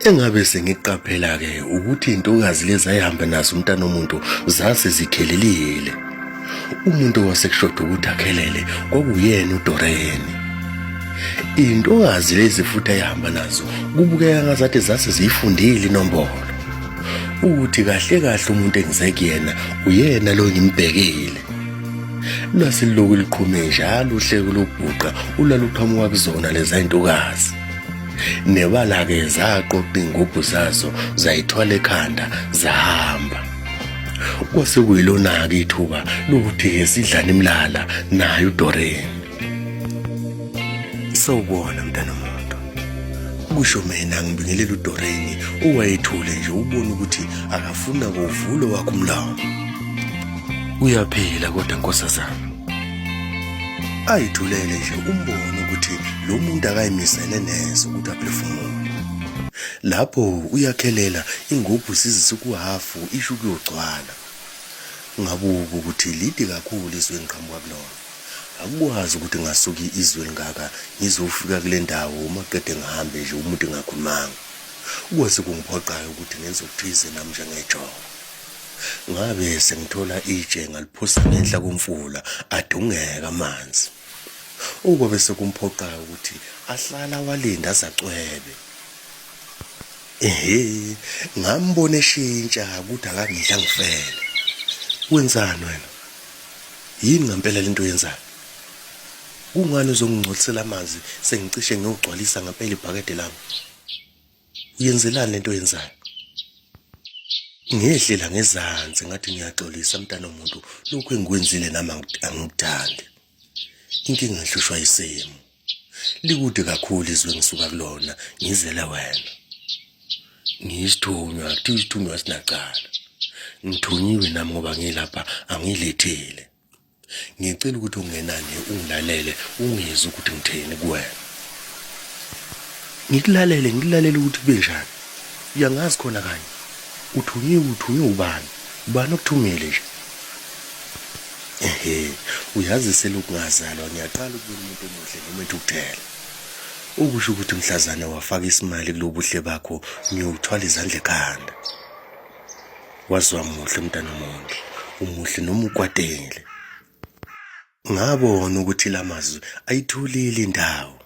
Engabe sengiqaphela-ke ukuthi intokazi lezi ayihamba nazo umntana womuntu zase zikhelelile. Umuntu owasekushoda ukuthi akhelele kwakuyena uDoreni. Intokazi lezi futhi ayihamba nazo kubukeka ngazathi zase ziyifundile inombolo, ukuthi kahle kahle umuntu engize kuyena uyena lo ngimbhekile. Lwase liloku liqhume njalo uhleko lokubhuqa ulaluqhamuka kuzona leza intokazi. Nebala-ke zaqoqa iy'ngubhu zazo zayithwala ekhanda zahamba. Kwase kuyilona-ke ithuba lokuthi-ke sidlane imlala naye uDoreni. Sawubona mntana womuntu, kusho mina ngibingelela uDoreni owayethule nje ubone ukuthi akafuna kuvulo wakho umlomo. Uyaphila kodwa nkosazana, ayithulele nje umbone ukuthi lo muntu akayimisene neso ukuthi aphefumule. Lapho uyakhelela ingubhu sizise kuhafu isho ukuyogcwala. Ngabuka ukuthi lide kakhulu izwe engiqhamuka kulona. Akukwazi ukuthi ngasuki izwe lingaka ngizofika kule ndawo uma qede ngihambe nje umuntu engakhulumanga. Kwase kungiphoqayo ukuthi ngenze ukuthize nami njengejoka. Ngabe sengithola itshe ngaliphusa ngenhla komfula adungeka amanzi. Ukwabe sekumphoqayo ukuthi ahlala walinda azacwebe. Ngambona eshintsha ukuthi akangidla ngifele. Wenzani wena? Yini ngempela lento yenzayo? Kungani uzongingcolisela amanzi sengicishe ngiyogcwalisa ngempela ibhakede lami? Uyenzelani lento yenzayo? Ngehlela ngezansi ngathi ngiyaxolisa mntana womuntu, lokhu engikwenzile nami angikuthandi. Inkinga ngihlushwa yisimo. Likude kakhulu izwe ngisuka kulona ngizela wena. Ngiyisithunywa, kuthiwa isithunywa sinacala. Ngithunyiwe nami ngoba ngilapha angilethile. Ngicela ukuthi ungenani ungilalele ungizwe ukuthi ngitheni kuwena. Ngikulalele ukuthi kube njani. Uyangazi khona kanye. Uthunywe ubani? Ubani okuthumile nje? Uyazi selokhu ngazalwa ngiyaqala ukubona umuntu omuhle noma ethukuthele. Ukusho ukuthi mhlazana wafaka isimali kulobuhle bakho ngiyothwala izandla ekhanda. Wazwa muhle mntana womuntu, umuhle noma ukwatele. Ngabona ukuthi lamazwi ayithulile indawo.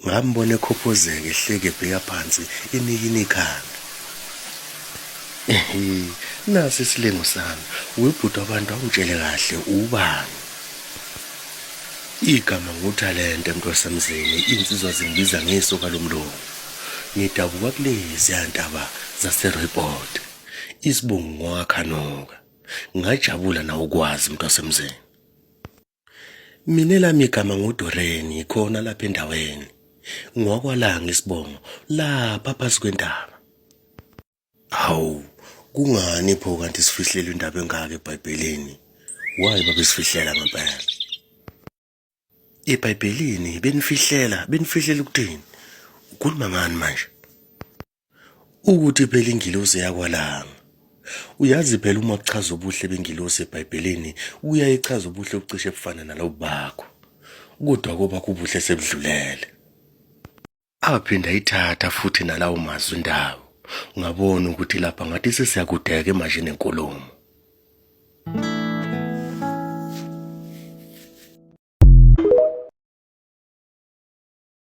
Ngambona ekhophozeka ehleke ebheka phansi enikini ikhanda. Nasi isilengo sami, webhuda abantu awungitshele kahle ubani. Igama nguThalente Mtwasamzeni, insizwa zingibiza ngesoka lomlomo. Ngidabuka kulezi yantaba zaseReport, isibongo ngwakhanuka. Ngajabula nawe ukwazi Mtwasamzeni. Mina elami igama nguDoreni, khona lapha endaweni. Ngwakwalanga isibongo lapha phansi kwentaba. Hawu, kungani pho kanti sifihlelwe indaba engaka eBhayibhelini? Why babesifihlela ngempela? eBhayibhelini benifihlela ukuthini? Ukhuluma ngani manje? Ukuthi phela ingilosi yakwalanga. Uyazi phela uma kuchaza ubuhle bengilosi eBhayibhelini uyayichaza ubuhle obucishe bufana nalobu bakho. Kodwa kuba kubuhle sebudlulele. Aphinda ayithatha futhi nalawo mazwi indawo. Ngabona ukuthi lapha ngathi sesiyakudeka manje nenkulumo.